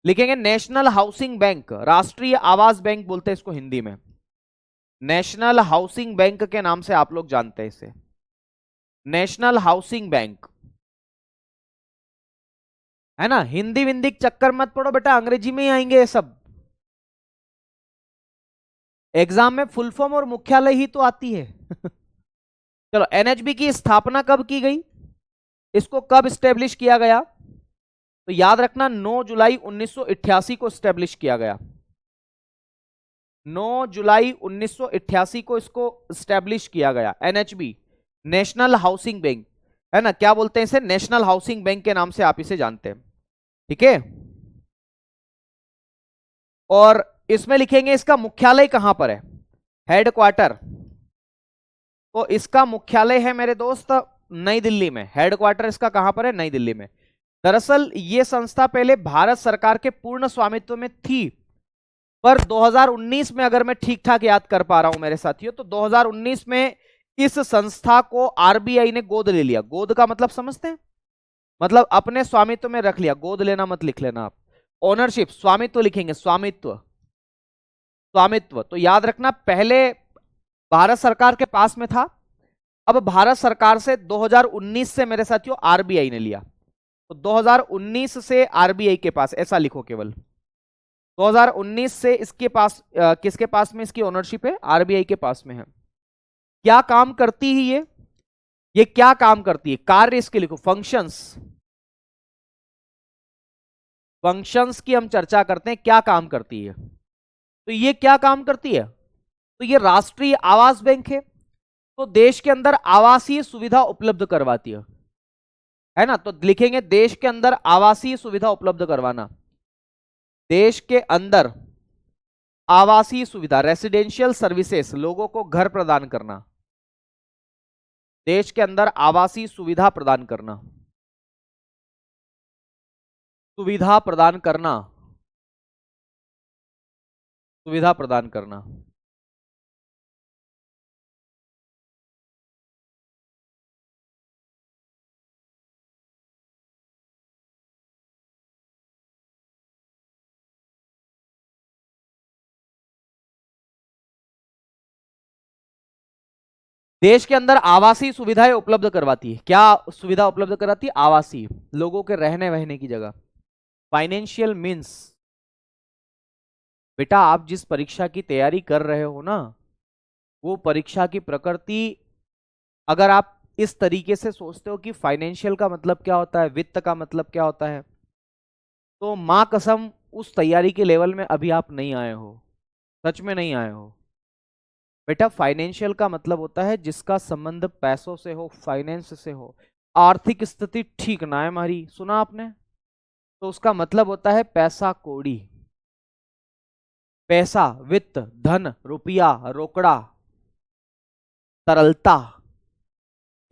लिखेंगे नेशनल हाउसिंग बैंक, राष्ट्रीय आवास बैंक बोलते हैं इसको हिंदी में। नेशनल हाउसिंग बैंक के नाम से आप लोग जानते हैं इसे, नेशनल हाउसिंग बैंक, है ना। हिंदी विंदी चक्कर मत पड़ो बेटा, अंग्रेजी में ही आएंगे ये सब। एग्जाम में फुल फॉर्म और मुख्यालय ही तो आती है। चलो, एनएचबी की स्थापना कब की गई, इसको कब स्टेब्लिश किया गया, तो याद रखना 9 जुलाई 1988 को स्टेब्लिश किया गया। 9 जुलाई 1988 को इसको स्टेब्लिश किया गया। एनएचबी, नेशनल हाउसिंग बैंक, है ना, क्या बोलते हैं इसे, नेशनल हाउसिंग बैंक के नाम से आप इसे जानते हैं, ठीक है। और इसमें लिखेंगे इसका मुख्यालय कहां पर है, हेडक्वार्टर, तो इसका मुख्यालय है मेरे दोस्त नई दिल्ली में। हेडक्वार्टर इसका कहां पर है, नई दिल्ली में। दरअसल ये संस्था पहले भारत सरकार के पूर्ण स्वामित्व में थी, पर 2019 में, अगर मैं ठीक ठाक याद कर पा रहा हूं मेरे साथियों, तो 2019 में इस संस्था को आरबीआई ने गोद ले लिया। गोद का मतलब समझते हैं, मतलब अपने स्वामित्व में रख लिया। गोद लेना मत लिख लेना आप, ओनरशिप, स्वामित्व लिखेंगे, स्वामित्व, स्वामित्व। तो याद रखना पहले भारत सरकार के पास में था, अब भारत सरकार से 2019 से मेरे साथियों आरबीआई ने लिया, तो 2019 से आरबीआई के पास, ऐसा लिखो केवल। 2019 से इसके पास किसके पास में इसकी ओनरशिप है, आरबीआई के पास में है। क्या काम करती है ये क्या काम करती है, कार्य इसके लिखो, फंक्शंस, फंक्शंस की हम चर्चा करते हैं, क्या काम करती है। तो ये क्या काम करती है, तो ये राष्ट्रीय आवास बैंक है, तो देश के अंदर आवासीय सुविधा उपलब्ध करवाती है ना। तो लिखेंगे देश के अंदर आवासीय सुविधा उपलब्ध करवाना, देश के अंदर आवासीय सुविधा, रेसिडेंशियल सर्विसेज, लोगों को घर प्रदान करना, देश के अंदर आवासीय सुविधा प्रदान करना, सुविधा प्रदान करना, सुविधा प्रदान करना। देश के अंदर आवासीय सुविधाएं उपलब्ध करवाती है। क्या सुविधा उपलब्ध कराती है, आवासीय, लोगों के रहने वहने की जगह। फाइनेंशियल मीन्स, बेटा आप जिस परीक्षा की तैयारी कर रहे हो ना, वो परीक्षा की प्रकृति, अगर आप इस तरीके से सोचते हो कि फाइनेंशियल का मतलब क्या होता है, वित्त का मतलब क्या होता है, तो मां कसम उस तैयारी के लेवल में अभी आप नहीं आए हो, सच में नहीं आए हो। बेटा फाइनेंशियल का मतलब होता है जिसका संबंध पैसों से हो, फाइनेंस से हो, आर्थिक स्थिति ठीक ना है हमारी, सुना आपने, तो उसका मतलब होता है पैसा कौड़ी, पैसा, वित्त, धन, रुपया, रोकड़ा, तरलता,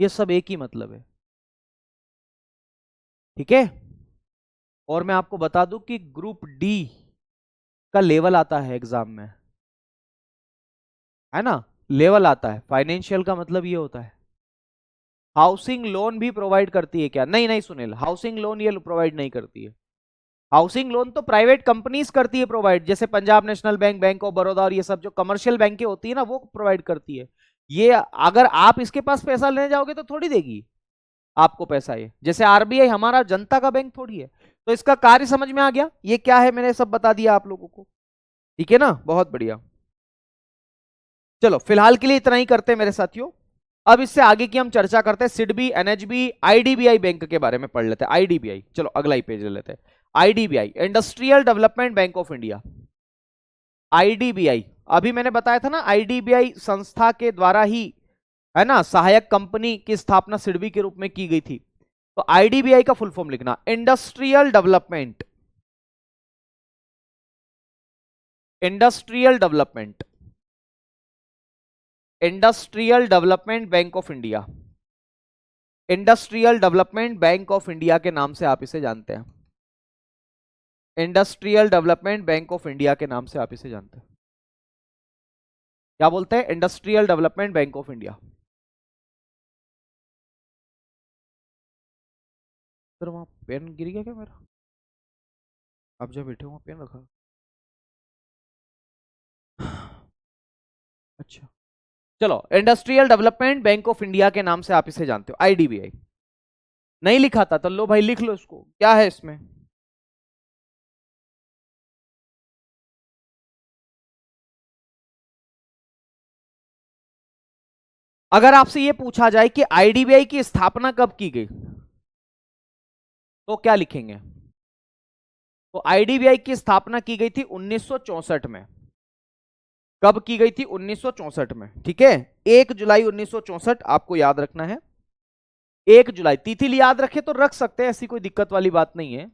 ये सब एक ही मतलब है, ठीक है। और मैं आपको बता दूं कि ग्रुप डी का लेवल आता है एग्जाम में, है ना, लेवल आता है। फाइनेंशियल का मतलब ये होता है। हाउसिंग लोन भी प्रोवाइड करती है क्या, नहीं नहीं सुनील, हाउसिंग लोन ये प्रोवाइड नहीं करती है। हाउसिंग लोन तो प्राइवेट कंपनीज करती है प्रोवाइड, जैसे Punjab national bank, bank of Baroda, और ये सब जो कमर्शियल बैंकें होती है ना, वो प्रोवाइड करती है। ये अगर आप इसके पास पैसा लेने जाओगे तो थोड़ी देगी आपको पैसा, ये जैसे आरबीआई हमारा जनता का बैंक थोड़ी है। तो इसका कार्य समझ में आ गया, ये क्या है मैंने सब बता दिया आप लोगों को, ठीक है ना, बहुत बढ़िया। चलो फिलहाल के लिए इतना ही करते हैं मेरे साथियों, अब इससे आगे की हम चर्चा करते हैं। सिडबी, एनएचबी, आईडीबीआई बैंक के बारे में पढ़ लेते हैं। आईडीबीआई, चलो अगला ही पेज ले लेते हैं। IDBI, industrial development bank of India. IDBI, अभी मैंने बताया था ना, आईडीबीआई संस्था के द्वारा ही, है ना, सहायक कंपनी की स्थापना सिडबी के रूप में की गई थी। तो आईडीबीआई का फुल फॉर्म लिखना, industrial development, industrial development, industrial development bank of India. Industrial development bank of India के नाम से आप इसे जानते हैं, industrial development bank of India के नाम से आप इसे जानते हैं। क्या बोलते हैं, industrial development bank of India. Sir वहां पेन गिर गया क्या मेरा, आप जब बैठे वहां पेन रखा, अच्छा चलो, industrial development bank of India के नाम से आप इसे जानते हो, आईडीबीआई। नहीं लिखा था तो लो भाई लिख लो इसको, क्या है इसमें, अगर आपसे यह पूछा जाए कि आईडीबीआई की स्थापना कब की गई, तो क्या लिखेंगे? तो आईडीबीआई की स्थापना की गई थी 1964 में। कब की गई थी? 1964 में, ठीक है। 1 जुलाई 1964 आपको याद रखना है। 1 जुलाई, तिथि याद रखे तो रख सकते हैं, ऐसी कोई दिक्कत वाली बात नहीं है।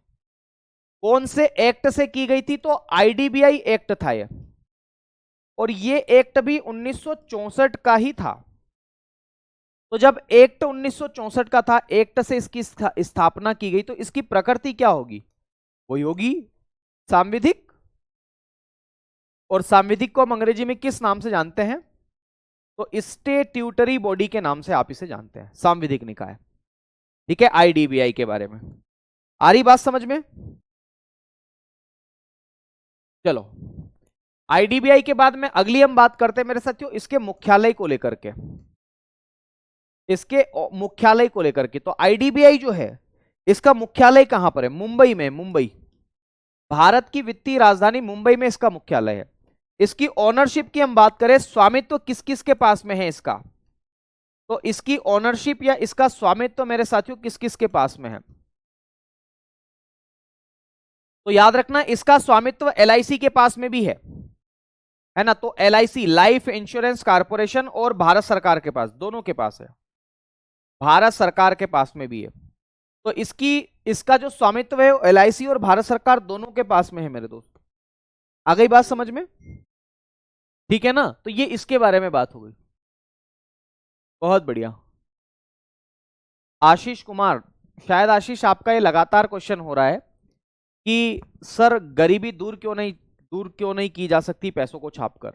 कौन से एक्ट से की गई थी? तो आईडीबीआई एक्ट था ये, और ये एक्ट भी 1964 का ही था। तो जब एक्ट 1964 का था, एक्ट से इसकी स्थापना की गई, तो इसकी प्रकृति क्या होगी? वही होगी सांविधिक। और सांविधिक को हम अंग्रेजी में किस नाम से जानते हैं? तो स्टेट्यूटरी बॉडी के नाम से आप इसे जानते हैं, सांविधिक निकाय। ठीक है, आईडीबीआई के बारे में आ रही बात समझ में? चलो, आईडीबीआई के बाद में अगली हम बात करते हैं मेरे साथियों इसके मुख्यालय को लेकर के। इसके मुख्यालय को लेकर के, तो आईडीबीआई जो है इसका मुख्यालय कहां पर है? मुंबई में। मुंबई, भारत की वित्तीय राजधानी मुंबई में इसका मुख्यालय है। इसकी ओनरशिप की हम बात करें, स्वामित्व किस किस के पास में है इसका? तो इसकी ओनरशिप या इसका स्वामित्व मेरे साथियों किस किस के पास में है? तो याद रखना, इसका स्वामित्व एलआईसी के पास में भी है ना। तो एलआईसी, लाइफ इंश्योरेंस कॉर्पोरेशन, और भारत सरकार के पास, दोनों के पास है। भारत सरकार के पास में भी है। तो इसका जो स्वामित्व है एलआईसी और भारत सरकार दोनों के पास में है मेरे दोस्त। आ गई बात समझ में? ठीक है ना। तो ये इसके बारे में बात हो गई। बहुत बढ़िया। आशीष कुमार, शायद आशीष आपका ये लगातार क्वेश्चन हो रहा है कि सर गरीबी दूर क्यों नहीं की जा सकती पैसों को छापकर।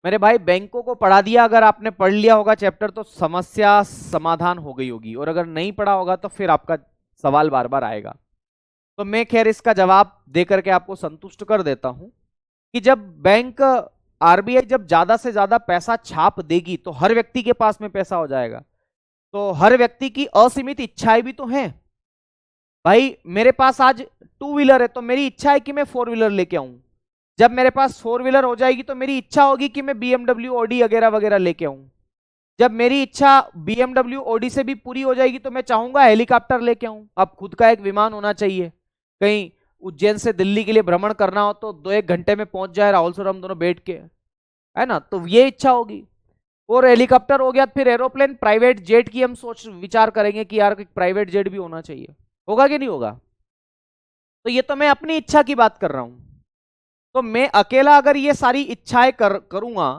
मेरे भाई, बैंकों को पढ़ा दिया, अगर आपने पढ़ लिया होगा चैप्टर तो समस्या समाधान हो गई होगी, और अगर नहीं पढ़ा होगा तो फिर आपका सवाल बार बार आएगा। तो मैं खैर इसका जवाब देकर के आपको संतुष्ट कर देता हूं कि जब बैंक, आरबीआई जब ज्यादा से ज्यादा पैसा छाप देगी तो हर व्यक्ति के पास में पैसा हो जाएगा। तो हर व्यक्ति की असीमित इच्छाएं भी तो हैं भाई। मेरे पास आज 2 व्हीलर है तो मेरी इच्छा है कि मैं 4 व्हीलर लेके आऊं। जब मेरे पास 4 व्हीलर हो जाएगी तो मेरी इच्छा होगी कि मैं बीएमडब्ल्यू, ऑडी वगैरह वगैरह लेके आऊं। जब मेरी इच्छा बीएमडब्ल्यू, ऑडी से भी पूरी हो जाएगी तो मैं चाहूंगा हेलीकॉप्टर लेके आऊं। अब खुद का एक विमान होना चाहिए, कहीं उज्जैन से दिल्ली के लिए भ्रमण करना हो तो 2-1 घंटे में पहुंच जाए राहुल सर हम दोनों बैठ के, है ना। तो ये इच्छा होगी। और हेलीकॉप्टर हो गया, फिर एरोप्लेन, प्राइवेट जेट की हम सोच विचार करेंगे कि यार प्राइवेट जेट भी होना चाहिए। होगा कि नहीं होगा? तो ये तो मैं अपनी इच्छा की बात कर रहा हूं। तो मैं अकेला अगर ये सारी इच्छाएं करूंगा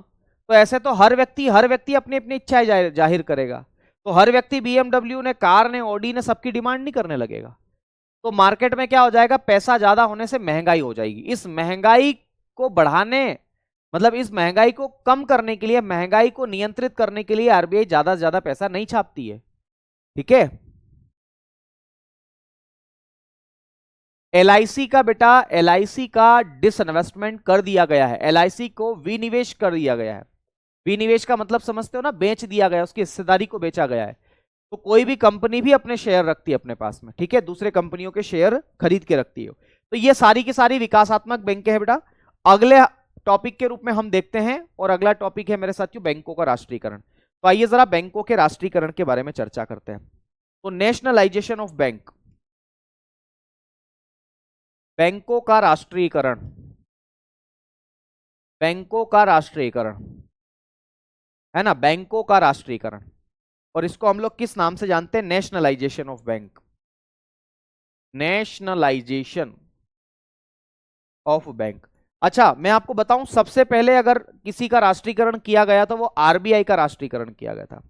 तो ऐसे तो हर व्यक्ति अपनी अपनी इच्छाएं जाहिर करेगा। तो हर व्यक्ति बीएमडब्ल्यू ने, कार ने, ऑडी ने सबकी डिमांड नहीं करने लगेगा। तो मार्केट में क्या हो जाएगा? पैसा ज्यादा होने से महंगाई हो जाएगी। इस महंगाई को बढ़ाने, मतलब इस महंगाई को कम करने के लिए, महंगाई को नियंत्रित करने के लिए आरबीआई ज्यादा से ज्यादा पैसा नहीं छापती है। ठीक है। एलआईसी का बेटा, एलआईसी का डिसइन्वेस्टमेंट कर दिया गया है, एलआईसी को विनिवेश कर दिया गया है। विनिवेश का मतलब समझते हो ना? बेच दिया गया, उसकी हिस्सेदारी को बेचा गया है। तो कोई भी कंपनी भी अपने शेयर रखती है अपने पास में, ठीक है, दूसरे कंपनियों के शेयर खरीद के रखती है। तो ये सारी की सारी विकासात्मक बैंक है बेटा। अगले टॉपिक के रूप में हम देखते हैं, और अगला टॉपिक है मेरे साथियों बैंकों का राष्ट्रीयकरण। तो आइए जरा बैंकों के राष्ट्रीयकरण के बारे में चर्चा करते हैं। तो नेशनलाइजेशन ऑफ बैंक, बैंकों का राष्ट्रीयकरण, बैंकों का राष्ट्रीयकरण, है ना, बैंकों का राष्ट्रीयकरण। और इसको हम लोग किस नाम से जानते हैं? Nationalisation of bank, nationalisation of bank. अच्छा, मैं आपको बताऊं, सबसे पहले अगर किसी का राष्ट्रीयकरण किया गया तो वो आरबीआई का राष्ट्रीयकरण किया गया था।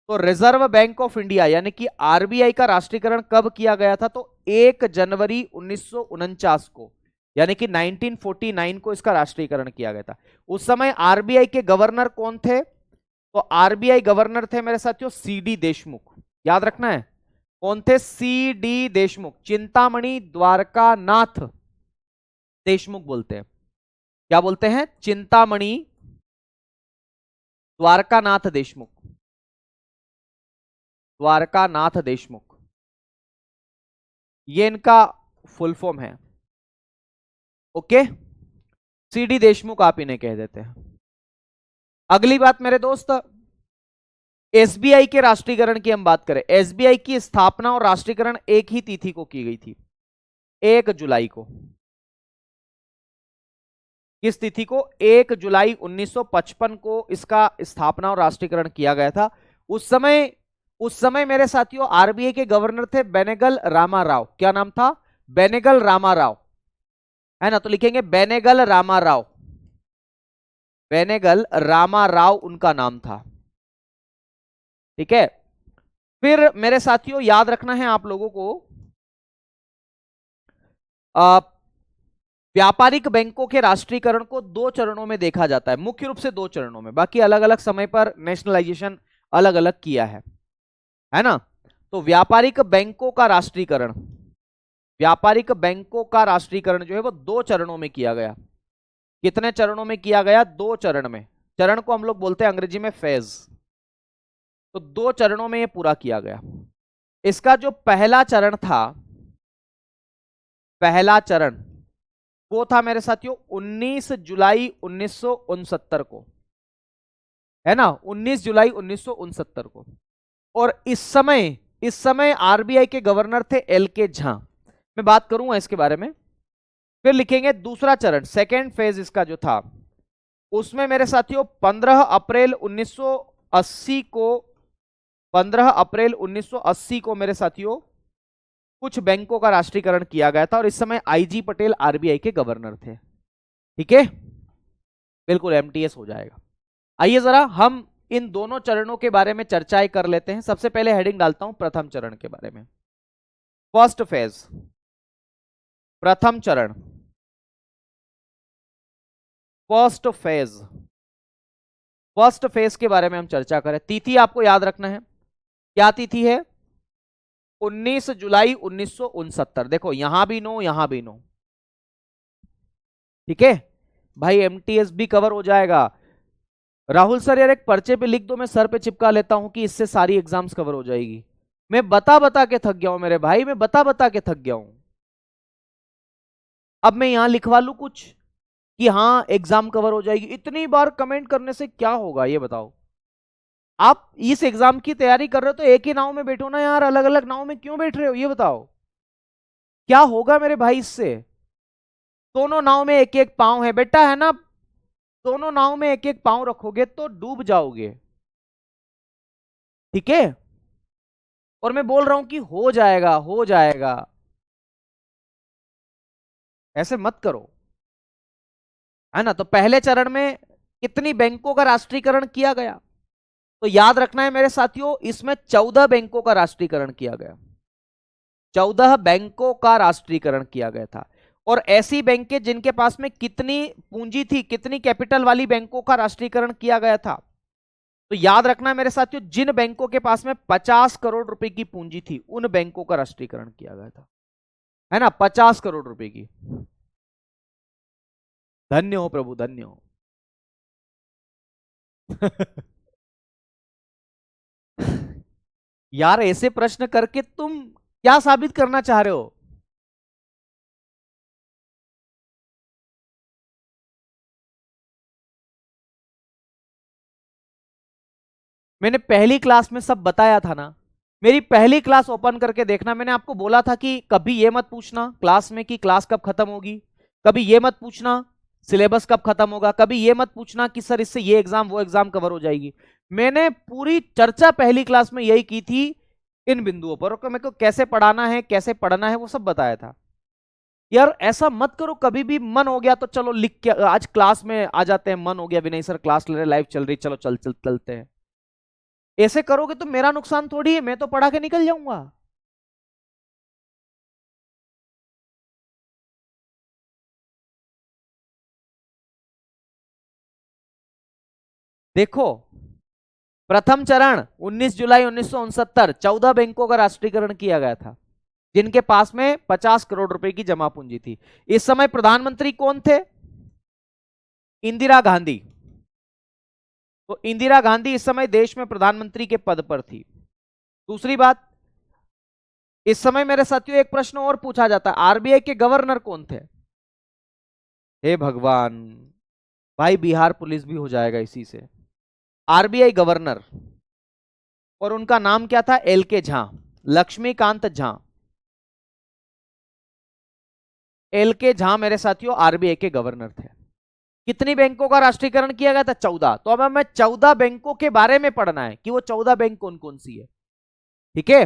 तो रिजर्व बैंक ऑफ इंडिया यानी कि आरबीआई का राष्ट्रीयकरण कब किया गया था? तो 1 जनवरी 1949 को, यानी कि 1949 को इसका राष्ट्रीयकरण किया गया था। उस समय आरबीआई के गवर्नर कौन थे? तो आरबीआई गवर्नर थे मेरे साथियों सीडी देशमुख। याद रखना है, कौन थे? सीडी देशमुख, चिंतामणि द्वारका नाथ देशमुख बोलते हैं। क्या बोलते हैं? चिंतामणि द्वारकानाथ देशमुख, द्वारकानाथ देशमुख, ये इनका फुल फॉर्म है। ओके, सीडी देशमुख आप इन्हें कह देते हैं। अगली बात मेरे दोस्त, एसबीआई के राष्ट्रीयकरण की हम बात करें, एसबीआई की स्थापना और राष्ट्रीयकरण एक ही तिथि को की गई थी, 1 जुलाई को। किस तिथि को? 1 जुलाई 1955 को इसका स्थापना और राष्ट्रीयकरण किया गया था। उस समय मेरे साथियों आरबीआई के गवर्नर थे बेनेगल रामाराव। क्या नाम था? बेनेगल रामाराव, है ना? तो लिखेंगे बेनेगल रामाराव, बेनेगल रामाराव उनका नाम था। ठीक है। फिर मेरे साथियों याद रखना है आप लोगों को, व्यापारिक बैंकों के राष्ट्रीयकरण को 2 चरणों में देखा जाता है, मुख्य रूप से 2 चरणों में, बाकी अलग अलग समय पर नेशनलाइजेशन अलग अलग किया है ना? तो व्यापारिक बैंकों का राष्ट्रीयकरण, व्यापारिक बैंकों का राष्ट्रीयकरण जो है वो 2 चरणों में किया गया। कितने चरणों में किया गया? 2 चरण में। चरण को हम लोग बोलते हैं अंग्रेजी में फेज। तो 2 चरणों में ये पूरा किया गया। इसका जो पहला चरण था, पहला चरण वो था मेरे साथियों 19 जुलाई 1969 को, है ना? 19 जुलाई 1969 को। और इस समय आरबीआई के गवर्नर थे एल के झा। मैं बात करूंगा इसके बारे में। फिर लिखेंगे दूसरा चरण, सेकेंड फेज इसका जो था, उसमें मेरे साथियों 15 अप्रैल 1980 को, 15 अप्रैल 1980 को मेरे साथियों कुछ बैंकों का राष्ट्रीयकरण किया गया था। और इस समय आईजी पटेल आरबीआई के गवर्नर थे। ठीक है, बिल्कुल एमटीएस हो जाएगा। आइए जरा हम इन दोनों चरणों के बारे में चर्चाएं कर लेते हैं। सबसे पहले हेडिंग डालता हूं प्रथम चरण के बारे में। फर्स्ट फेज, प्रथम चरण, फर्स्ट फेज, फर्स्ट फेज के बारे में हम चर्चा करें। तिथि आपको याद रखना है, क्या तिथि है? 19 जुलाई 1969। देखो यहां भी नो, यहां भी नो। ठीक है भाई, एमटीएस भी कवर हो जाएगा। राहुल सर यार एक पर्चे पे लिख दो, मैं सर पे चिपका लेता हूं कि इससे सारी एग्जाम्स कवर हो जाएगी। मैं बता बता के थक गया हूं मेरे भाई, मैं बता बता के थक गया हूं। अब मैं यहां लिखवा लूं कुछ कि हाँ एग्जाम कवर हो जाएगी? इतनी बार कमेंट करने से क्या होगा ये बताओ? आप इस एग्जाम की तैयारी कर रहे हो तो एक ही नाव में बैठो ना यार, अलग अलग नाव में क्यों बैठ रहे हो ये बताओ? क्या होगा मेरे भाई इससे? दोनों नाव में एक एक पांव है बेटा, है ना? दोनों नाव में एक एक पांव रखोगे तो डूब जाओगे। ठीक है, और मैं बोल रहा हूं कि हो जाएगा, हो जाएगा, ऐसे मत करो, है ना? तो पहले चरण में कितनी बैंकों का राष्ट्रीयकरण किया गया? तो याद रखना है मेरे साथियों, इसमें 14 बैंकों का राष्ट्रीयकरण किया गया। 14 बैंकों का राष्ट्रीयकरण किया गया था। और ऐसी बैंकें जिनके पास में कितनी पूंजी थी, कितनी कैपिटल वाली बैंकों का राष्ट्रीयकरण किया गया था? तो याद रखना है मेरे साथियों, जिन बैंकों के पास में 50 करोड़ रुपए की पूंजी थी उन बैंकों का राष्ट्रीयकरण किया गया था, है ना? 50 करोड़ रुपए की। धन्य हो प्रभु, धन्य हो। यार ऐसे प्रश्न करके तुम क्या साबित करना चाह रहे हो? मैंने पहली क्लास में सब बताया था ना। मेरी पहली क्लास ओपन करके देखना, मैंने आपको बोला था कि कभी ये मत पूछना क्लास में कि क्लास कब खत्म होगी, कभी ये मत पूछना सिलेबस कब खत्म होगा, कभी ये मत पूछना कि सर इससे ये एग्जाम वो एग्जाम कवर हो जाएगी। मैंने पूरी चर्चा पहली क्लास में यही की थी इन बिंदुओं पर, और मेरे को कैसे पढ़ाना है, कैसे पढ़ना है वो सब बताया था। यार ऐसा मत करो, कभी भी मन हो गया तो चलो लिख के आज क्लास में आ जाते हैं, मन हो गया विनय सर क्लास ले रहे, लाइव चल रही, चलो चल चल चलते हैं। ऐसे करोगे तो मेरा नुकसान थोड़ी है, मैं तो पढ़ा के निकल जाऊंगा। देखो प्रथम चरण 19 जुलाई 1969, 14 बैंकों का राष्ट्रीयकरण किया गया था जिनके पास में 50 करोड़ रुपए की जमा पूंजी थी। इस समय प्रधानमंत्री कौन थे? इंदिरा गांधी। तो इंदिरा गांधी इस समय देश में प्रधानमंत्री के पद पर थी। दूसरी बात, इस समय मेरे साथियों एक प्रश्न और पूछा जाता है, आरबीआई के गवर्नर कौन थे? हे भगवान, भाई बिहार पुलिस भी हो जाएगा इसी से। आरबीआई गवर्नर और उनका नाम क्या था? LK झा, लक्ष्मीकांत झा। LK झा मेरे साथियों RBI के गवर्नर थे। कितनी बैंकों का राष्ट्रीयकरण किया गया था? 14। तो अब हमें 14 बैंकों के बारे में पढ़ना है कि वो 14 बैंक कौन कौन सी है। ठीक है,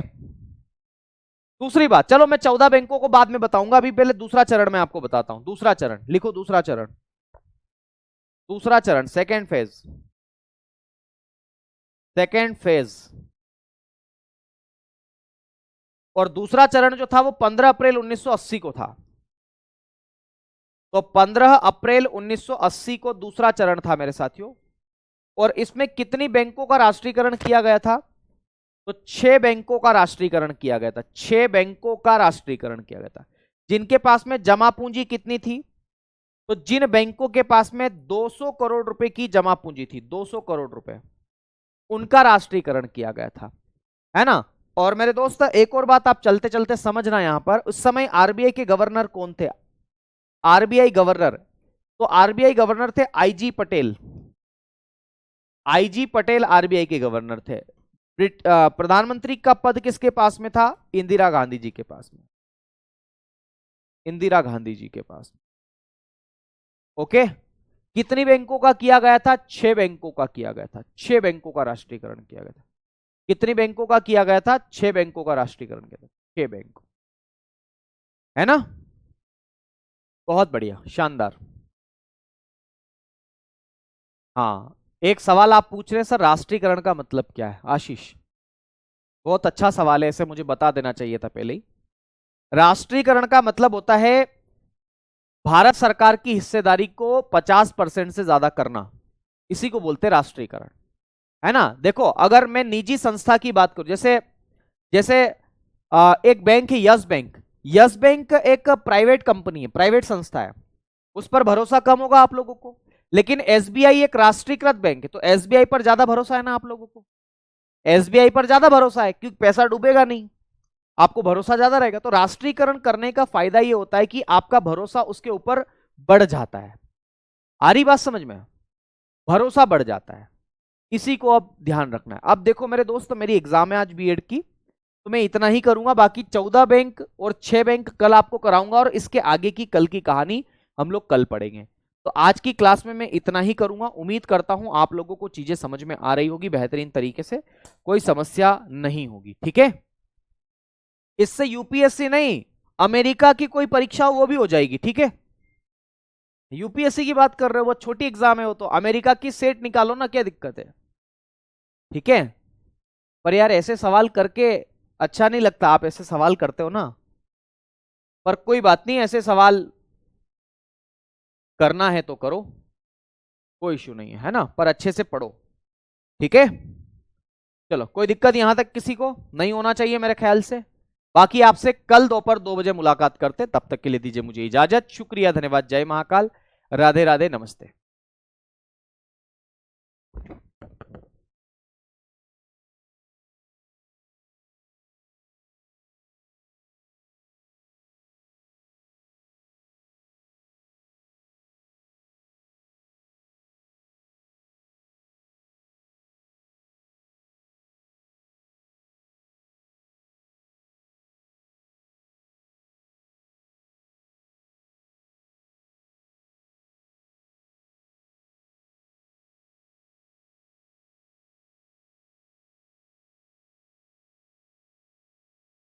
दूसरी बात, चलो मैं 14 बैंकों को बाद में बताऊंगा, अभी पहले दूसरा चरण मैं आपको बताता हूं। दूसरा चरण लिखो, दूसरा चरण, दूसरा चरण, सेकेंड फेज, सेकेंड फेज। और दूसरा चरण जो था वो 15 अप्रैल 1980 को था। तो 15 अप्रैल 1980 को दूसरा चरण था मेरे साथियों। और इसमें कितनी बैंकों का राष्ट्रीयकरण किया गया था? तो 6 बैंकों का राष्ट्रीयकरण किया गया था। 6 बैंकों का राष्ट्रीयकरण किया गया था। जिनके पास में जमा पूंजी कितनी थी? तो जिन बैंकों के पास में 200 करोड़ रुपए की जमा पूंजी थी, 200 करोड़ रुपए, उनका राष्ट्रीयकरण किया गया था, है ना। और मेरे दोस्त एक और बात आप चलते चलते समझना, यहां पर उस समय आरबीआई के गवर्नर कौन थे? आरबीआई गवर्नर, तो आरबीआई गवर्नर थे IG Patel. IG Patel RBI के गवर्नर थे। प्रधानमंत्री का पद किसके पास में था? इंदिरा गांधी जी के पास में, इंदिरा गांधी जी के पास में। ओके, कितनी बैंकों का किया गया था? 6 बैंकों का किया गया था। 6 बैंकों का राष्ट्रीयकरण किया गया था। कितनी बैंकों का किया गया था? 6 बैंकों का राष्ट्रीयकरण किया था। 6 बैंक, है ना। बहुत बढ़िया, शानदार। हाँ, एक सवाल आप पूछ रहे हैं सर, राष्ट्रीयकरण का मतलब क्या है? आशीष, बहुत अच्छा सवाल है, इसे मुझे बता देना चाहिए था पहले ही। राष्ट्रीयकरण का मतलब होता है भारत सरकार की हिस्सेदारी को 50% से ज्यादा करना, इसी को बोलते हैं राष्ट्रीयकरण, है ना। देखो, अगर मैं निजी संस्था की बात करूं, जैसे जैसे एक बैंक है यस बैंक। यस बैंक एक प्राइवेट कंपनी है, प्राइवेट संस्था है, उस पर भरोसा कम होगा आप लोगों को। लेकिन एसबीआई एक राष्ट्रीयकृत बैंक है, तो एसबीआई पर ज्यादा भरोसा है ना आप लोगों को। एसबीआई पर ज्यादा भरोसा है क्योंकि पैसा डूबेगा नहीं, आपको भरोसा ज्यादा रहेगा। तो राष्ट्रीयकरण करने का फायदा यह होता है कि आपका भरोसा उसके ऊपर बढ़ जाता है। आ रही बात समझ में? भरोसा बढ़ जाता है, इसी को अब ध्यान रखना है। अब देखो मेरे दोस्त, मेरी एग्जाम है आज बीएड की, तो मैं इतना ही करूंगा। बाकी 14 बैंक और 6 बैंक कल आपको कराऊंगा, और इसके आगे की कल की कहानी हम लोग कल पढ़ेंगे। तो आज की क्लास में मैं इतना ही करूंगा। उम्मीद करता हूं आप लोगों को चीजें समझ में आ रही होगी बेहतरीन तरीके से, कोई समस्या नहीं होगी। ठीक है, इससे यूपीएससी नहीं, अमेरिका की कोई परीक्षा हो वो भी हो जाएगी। ठीक है, यूपीएससी की बात कर रहे हो, वो छोटी एग्जाम है, वो तो अमेरिका की सेट निकालो ना, क्या दिक्कत है। ठीक है, पर यार ऐसे सवाल करके अच्छा नहीं लगता, आप ऐसे सवाल करते हो ना, पर कोई बात नहीं, ऐसे सवाल करना है तो करो, कोई इश्यू नहीं है ना, पर अच्छे से पढ़ो। ठीक है, चलो, कोई दिक्कत यहां तक किसी को नहीं होना चाहिए मेरे ख्याल से। बाकी आपसे कल दोपहर 2 बजे मुलाकात करते, तब तक के लिए दीजिए मुझे इजाजत। शुक्रिया, धन्यवाद, जय महाकाल, राधे राधे, नमस्ते।